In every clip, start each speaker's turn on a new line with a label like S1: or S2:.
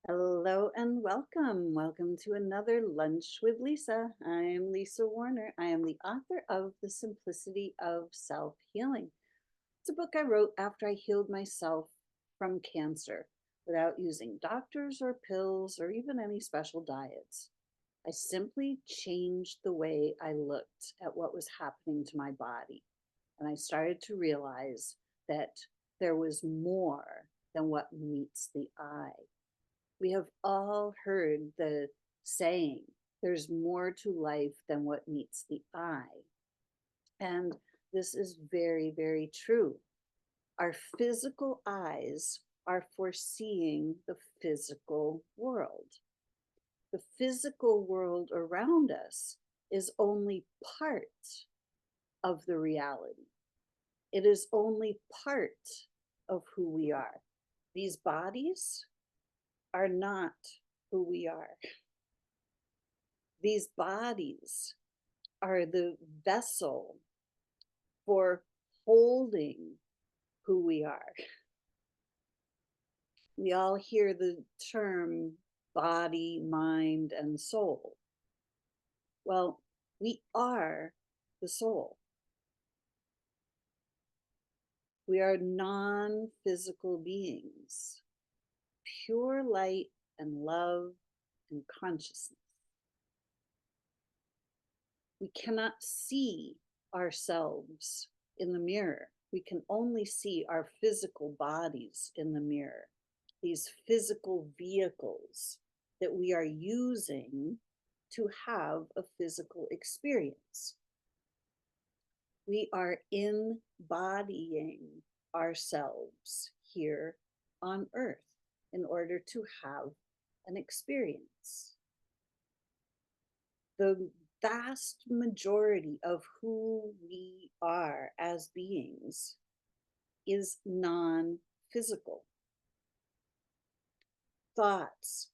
S1: Hello and welcome. Welcome to another Lunch with Lisa. I'm Lisa Warner. I am the author of The Simplicity of Self Healing. It's a book I wrote after I healed myself from cancer without using doctors or pills or even any special diets. I simply changed the way I looked at what was happening to my body. And I started to realize that there was more than what meets the eye. We have all heard the saying, there's more to life than what meets the eye. And this is very, very true. Our physical eyes are foreseeing the physical world. The physical world around us is only part of the reality. It is only part of who we are. These bodies are not who we are. These bodies are the vessel for holding who we are. We all hear the term body, mind, and soul. Well, we are the soul. We are non physical beings, pure light and love and consciousness. We cannot see ourselves in the mirror. We can only see our physical bodies in the mirror, these physical vehicles that we are using to have a physical experience. We are embodying ourselves here on earth in order to have an experience. The vast majority of who we are as beings is non physical. Thoughts,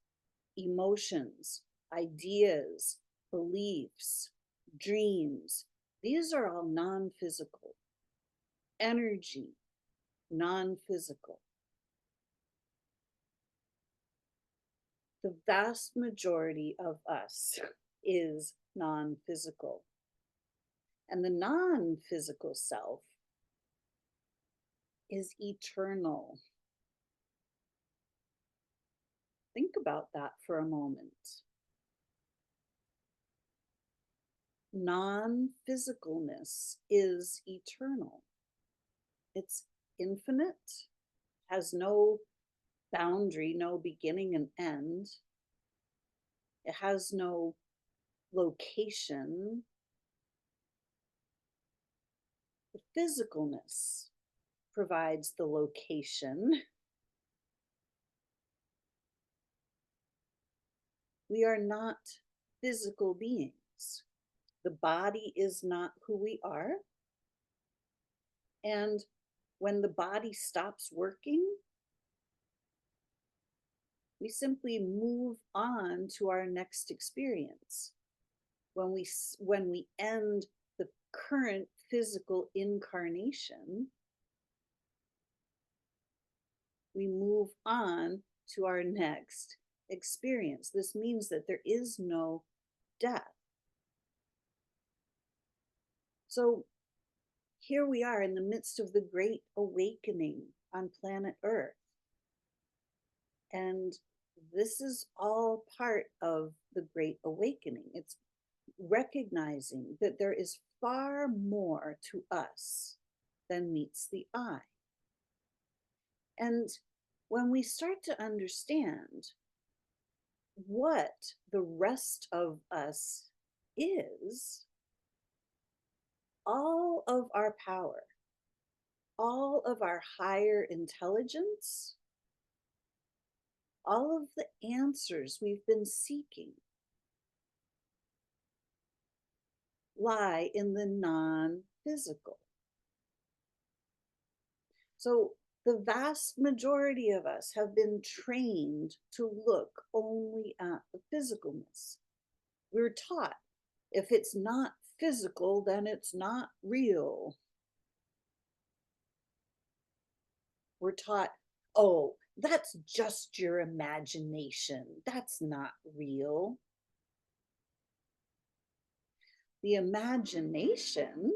S1: emotions, ideas, beliefs, dreams, these are all non physical. Energy, non physical. The vast majority of us is non physical. And the non physical self is eternal. Think about that for a moment. Non physicalness is eternal, it's infinite, has no boundary, no beginning and end. It has no location. The physicalness provides the location. We are not physical beings. The body is not who we are. And when the body stops working, we simply move on to our next experience. When we end the current physical incarnation, we move on to our next experience. This means that there is no death. So here we are in the midst of the great awakening on planet Earth. And this is all part of the great awakening. It's recognizing that there is far more to us than meets the eye. And when we start to understand what the rest of us is, all of our power, all of our higher intelligence, all of the answers we've been seeking lie in the non physical. So, the vast majority of us have been trained to look only at the physicalness. We're taught if it's not physical, then it's not real. We're taught, oh, That's just your imagination. That's not real. The imagination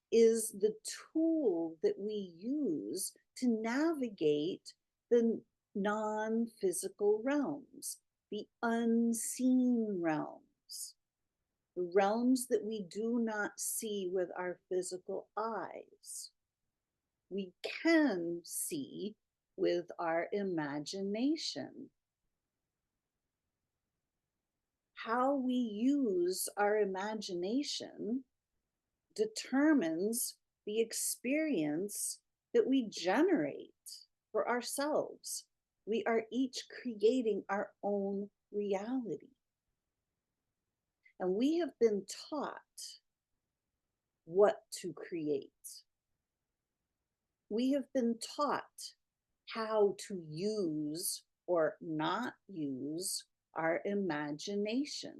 S1: is the tool that we use to navigate the non physical realms, the unseen realms, the realms that we do not see with our physical eyes. We can see with our imagination. How we use our imagination determines the experience that we generate for ourselves. We are each creating our own reality. And we have been taught what to create. We have been taught how to use or not use our imagination.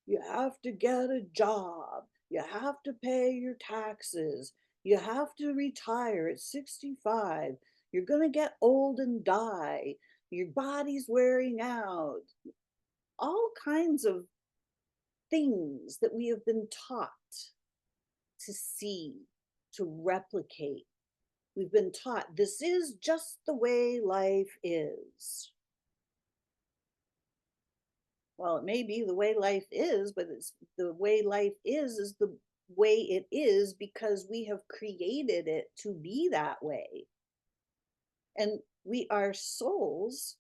S1: You have to get a job. You have to pay your taxes. You have to retire at 65. You're going to get old and die. Your body's wearing out. All kinds of things that we have been taught to see, to replicate. We've been taught this is just the way life is. Well, it may be the way life is, but it's the way life is the way it is because we have created it to be that way. And we are souls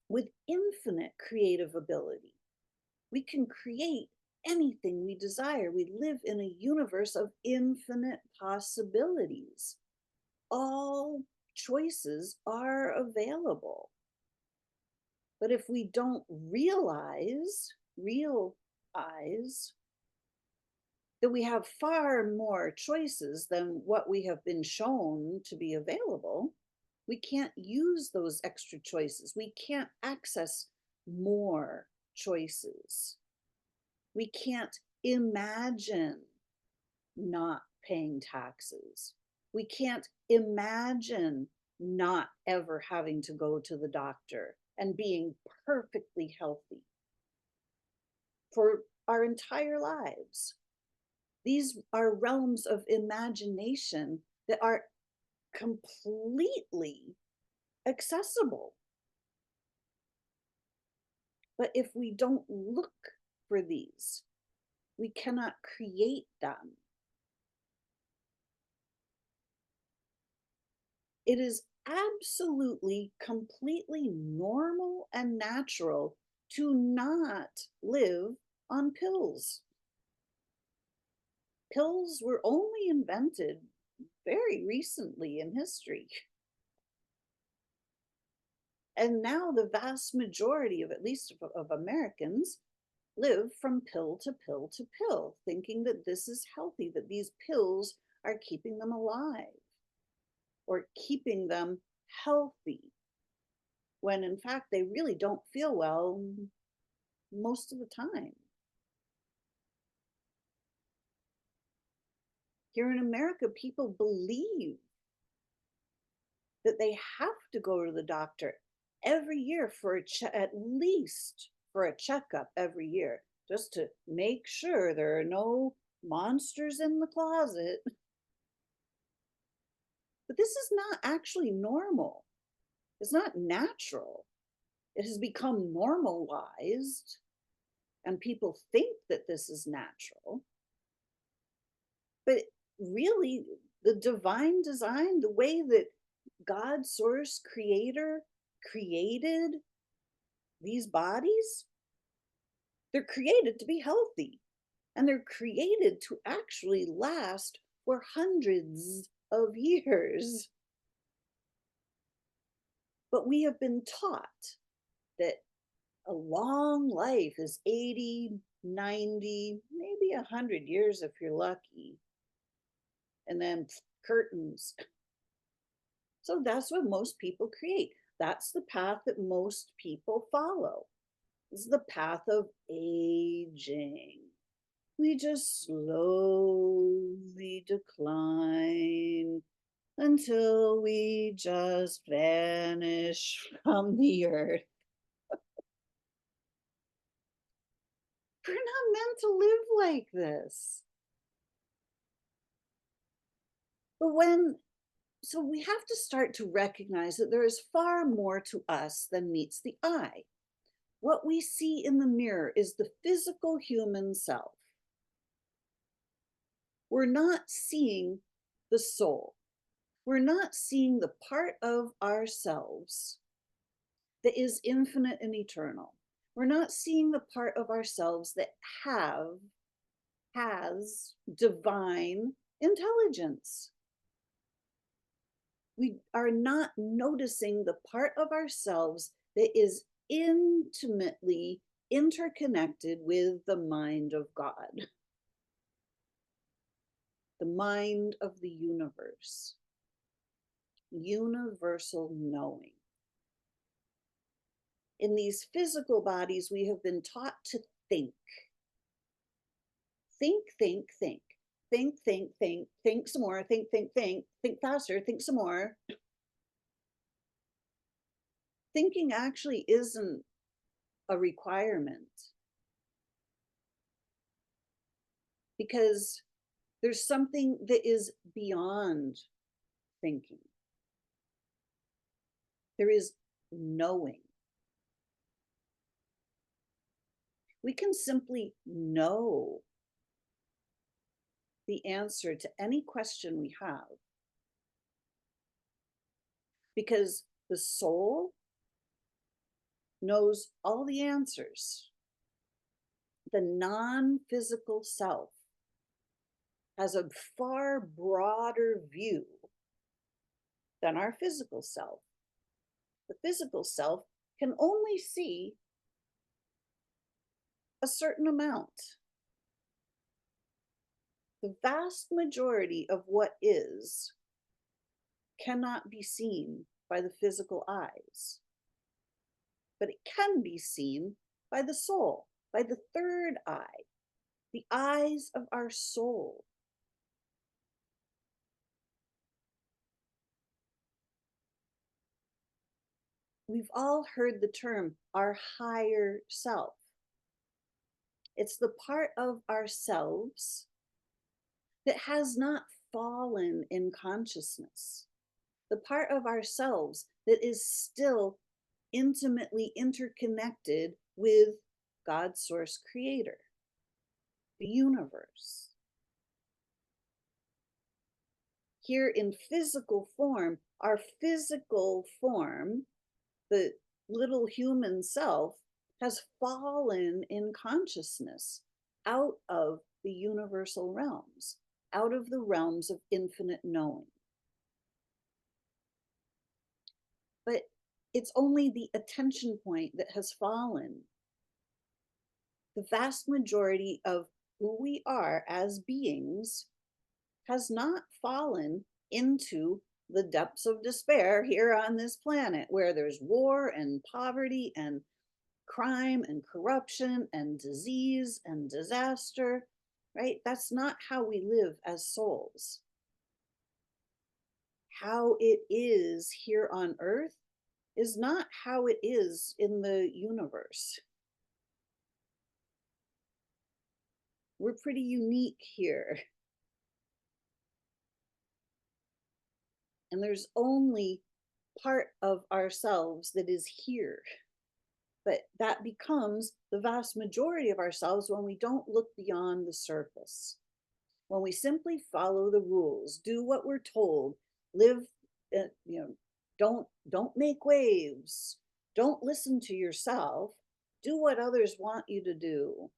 S1: with infinite creative ability. We can create anything we desire. We live in a universe of infinite possibilities. All choices are available. But if we don't realize that we have far more choices than what we have been shown to be available, we can't use those extra choices. We can't access more choices. We can't imagine not paying taxes. We can't imagine not ever having to go to the doctor and being perfectly healthy for our entire lives. These are realms of imagination that are completely accessible. But if we don't look for these, we cannot create them. It is absolutely, completely normal and natural to not live on pills. Pills were only invented very recently in history. And now the vast majority of, at least of Americans, live from pill to pill to pill, thinking that this is healthy, that these pills are keeping them alive or keeping them healthy, when in fact they really don't feel well most of the time. Here in America, people believe that they have to go to the doctor every year for at least for a checkup every year, just to make sure there are no monsters in the closet. But this is not actually normal. It's not natural. It has become normalized, and people think that this is natural. But really, the divine design, the way that God, source, creator created these bodies, they're created to be healthy, and they're created to actually last for hundreds of years. But we have been taught that a long life is 80, 90, maybe 100 years if you're lucky. And then curtains. So that's what most people create. That's the path that most people follow. This is the path of aging. We just slowly decline until we just vanish from the earth. We're not meant to live like this. But so we have to start to recognize that there is far more to us than meets the eye. What we see in the mirror is the physical human self. We're not seeing the soul. We're not seeing the part of ourselves that is infinite and eternal. We're not seeing the part of ourselves that has divine intelligence. We are not noticing the part of ourselves that is intimately interconnected with the mind of God, the mind of the universe, universal knowing. In these physical bodies, we have been taught to think. Think, think, think. Think, think, think, think some more, think, think, think faster, think some more. Thinking actually isn't a requirement because there's something that is beyond thinking. There is knowing. We can simply know the answer to any question we have because the soul knows all the answers. The non-physical self has a far broader view than our physical self. The physical self can only see a certain amount. The vast majority of what is cannot be seen by the physical eyes, but it can be seen by the soul, by the third eye, the eyes of our soul. We've all heard the term our higher self. It's the part of ourselves that has not fallen in consciousness, the part of ourselves that is still intimately interconnected with God, source, creator, the universe. Here in physical form, our physical form, the little human self, has fallen in consciousness out of the universal realms, out of the realms of infinite knowing. But it's only the attention point that has fallen. The vast majority of who we are as beings has not fallen into the depths of despair here on this planet where there's war and poverty and crime and corruption and disease and disaster, right? That's not how we live as souls. How it is here on earth is not how it is in the universe. We're pretty unique here. And there's only part of ourselves that is here. But that becomes the vast majority of ourselves when we don't look beyond the surface. When we simply follow the rules, do what we're told, live, don't make waves, don't listen to yourself, do what others want you to do.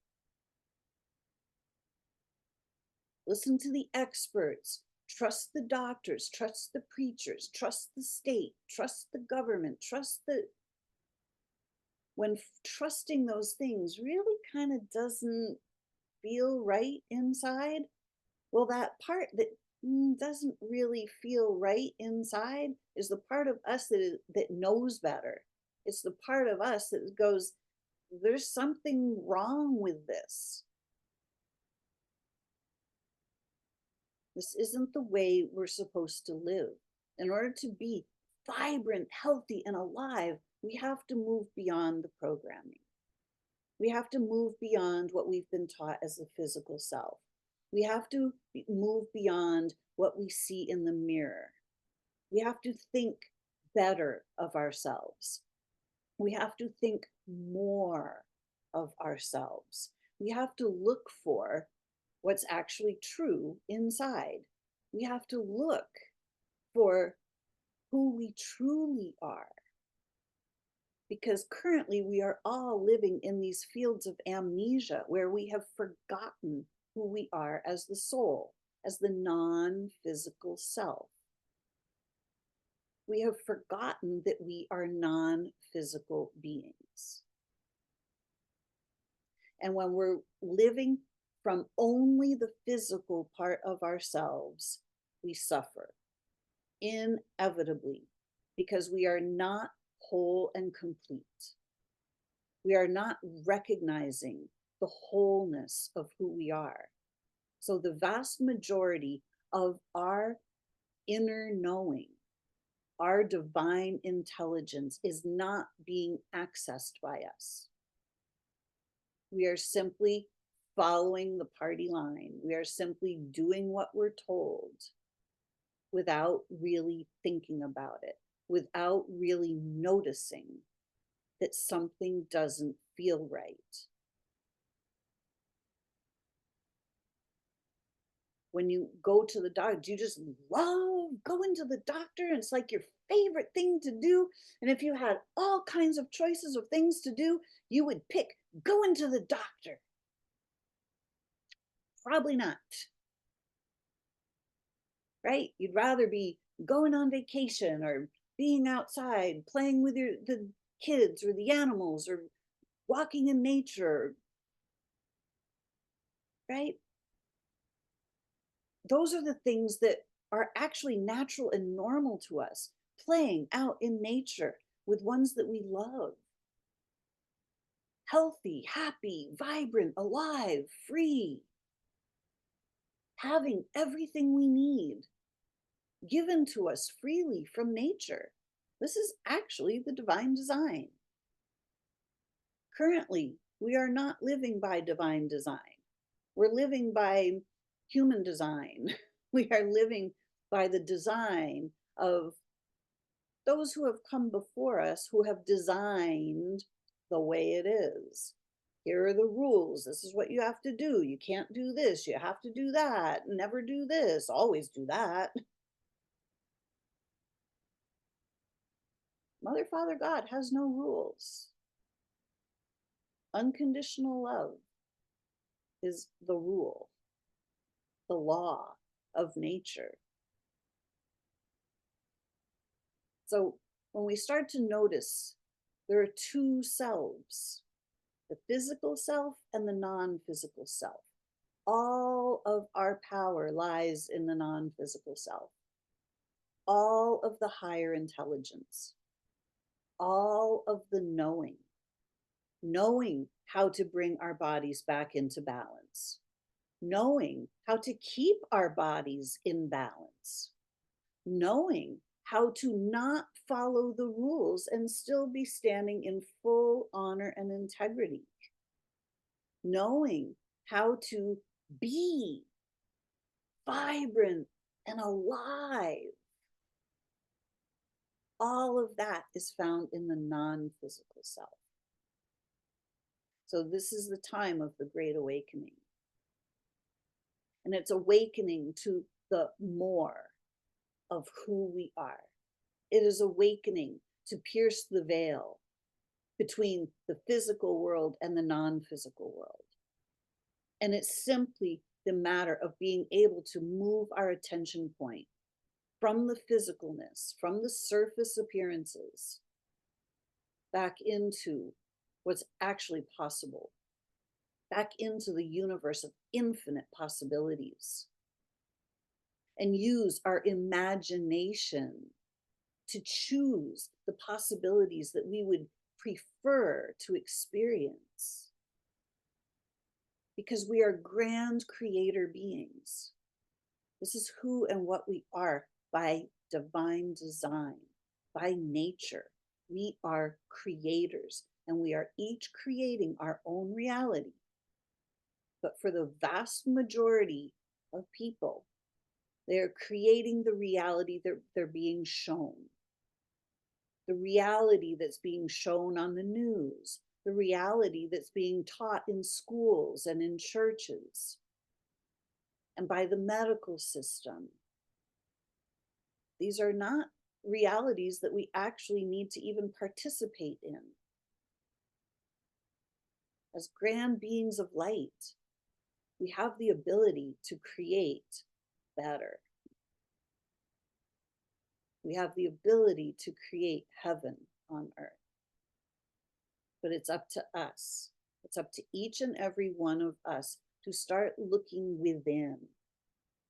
S1: Listen to the experts, trust the doctors, trust the preachers, trust the state, trust the government, when trusting those things really kind of doesn't feel right inside, well, that part that doesn't really feel right inside is the part of us that knows better. It's the part of us that goes, there's something wrong with this. This isn't the way we're supposed to live. In order to be vibrant, healthy, and alive, we have to move beyond the programming. We have to move beyond what we've been taught as the physical self. We have to move beyond what we see in the mirror. We have to think better of ourselves. We have to think more of ourselves. We have to look for what's actually true inside. We have to look for who we truly are. Because currently we are all living in these fields of amnesia where we have forgotten who we are as the soul, as the non-physical self. We have forgotten that we are non-physical beings. And when we're living from only the physical part of ourselves, we suffer inevitably because we are not whole and complete. We are not recognizing the wholeness of who we are. So the vast majority of our inner knowing, our divine intelligence, is not being accessed by us. We are simply following the party line. We are simply doing what we're told without really thinking about it, without really noticing that something doesn't feel right. When you go to the doctor, do you just love going to the doctor? And it's like your favorite thing to do. And if you had all kinds of choices of things to do, you would pick going to the doctor. Probably not, right? You'd rather be going on vacation or being outside, playing with the kids or the animals or walking in nature, right? Those are the things that are actually natural and normal to us, playing out in nature with ones that we love. Healthy, happy, vibrant, alive, free, having everything we need given to us freely from nature. This is actually the divine design. Currently, we are not living by divine design. We're living by human design. We are living by the design of those who have come before us, who have designed the way it is. Here are the rules. This is what you have to do. You can't do this. You have to do that. Never do this. Always do that. Mother, Father, God has no rules. Unconditional love is the rule, the law of nature. So when we start to notice there are two selves, the physical self and the non-physical self. All of our power lies in the non-physical self. All of the higher intelligence, all of the knowing how to bring our bodies back into balance, knowing how to keep our bodies in balance, knowing how to not follow the rules and still be standing in full honor and integrity, knowing how to be vibrant and alive. All of that is found in the non-physical self. So this is the time of the Great Awakening. And it's awakening to the more of who we are. It is awakening to pierce the veil between the physical world and the non-physical world. And it's simply the matter of being able to move our attention point from the physicalness, from the surface appearances, back into what's actually possible, back into the universe of infinite possibilities, and use our imagination to choose the possibilities that we would prefer to experience. Because we are grand creator beings. This is who and what we are by divine design by nature. We are creators and we are each creating our own reality. But for the vast majority of people, they're creating the reality that they're being shown, the reality that's being shown on the news, the reality that's being taught in schools and in churches and by the medical system. These are not realities that we actually need to even participate in. As grand beings of light, we have the ability to create better. We have the ability to create heaven on earth. But it's up to us. It's up to each and every one of us to start looking within.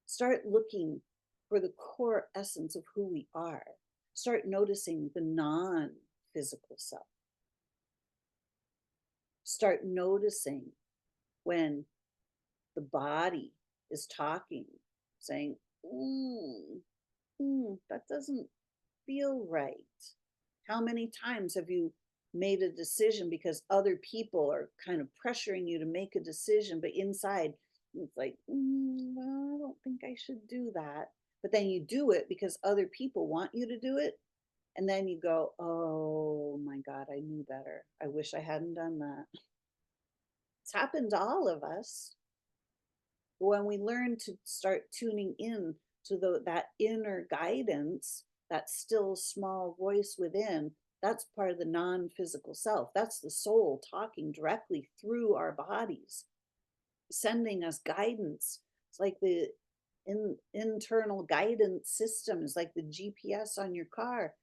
S1: Start looking for the core essence of who we are. Start noticing the non-physical self. Start noticing when the body is talking, saying, that doesn't feel right. How many times have you made a decision because other people are kind of pressuring you to make a decision, but inside it's like, well, I don't think I should do that. But then you do it because other people want you to do it. And then you go, oh my God, I knew better. I wish I hadn't done that. It's happened to all of us. When we learn to start tuning in to that inner guidance, that still small voice within, that's part of the non-physical self. That's the soul talking directly through our bodies, sending us guidance. It's like the internal guidance system is like the GPS on your car.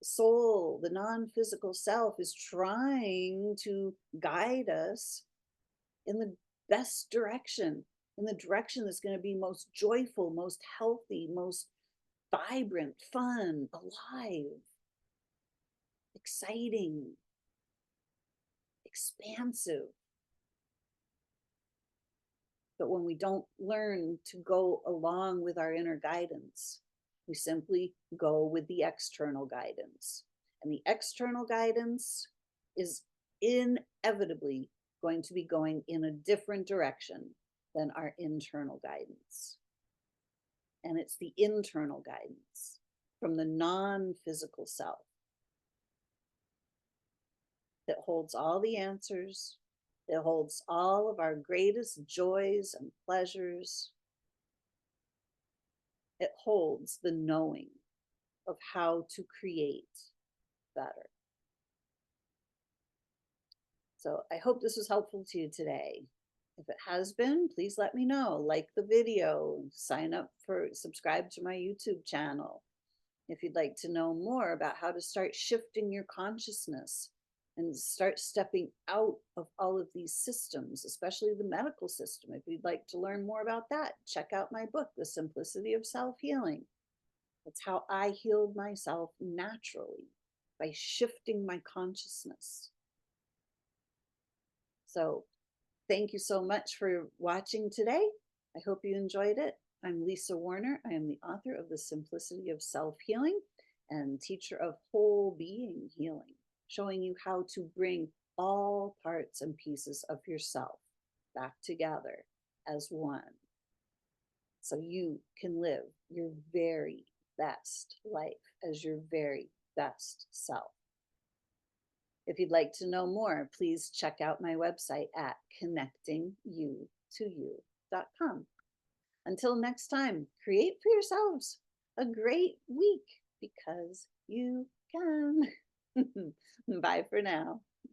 S1: The soul, the non-physical self, is trying to guide us in the best direction, in the direction that's going to be most joyful, most healthy, most vibrant, fun, alive, exciting, expansive. But when we don't learn to go along with our inner guidance, we simply go with the external guidance. And the external guidance is inevitably going to be going in a different direction than our internal guidance. And it's the internal guidance from the non-physical self that holds all the answers, that holds all of our greatest joys and pleasures. It holds the knowing of how to create better. So I hope this was helpful to you today. If it has been, please let me know. Like the video, subscribe to my YouTube channel. If you'd like to know more about how to start shifting your consciousness and start stepping out of all of these systems, especially the medical system. If you'd like to learn more about that, check out my book, The Simplicity of Self-Healing. That's how I healed myself naturally, by shifting my consciousness. So thank you so much for watching today. I hope you enjoyed it. I'm Lisa Warner. I am the author of The Simplicity of Self-Healing and teacher of whole being healing, showing you how to bring all parts and pieces of yourself back together as one, so you can live your very best life as your very best self. If you'd like to know more, please check out my website at connectingyou2you.com. Until next time, create for yourselves a great week because you can. Bye for now.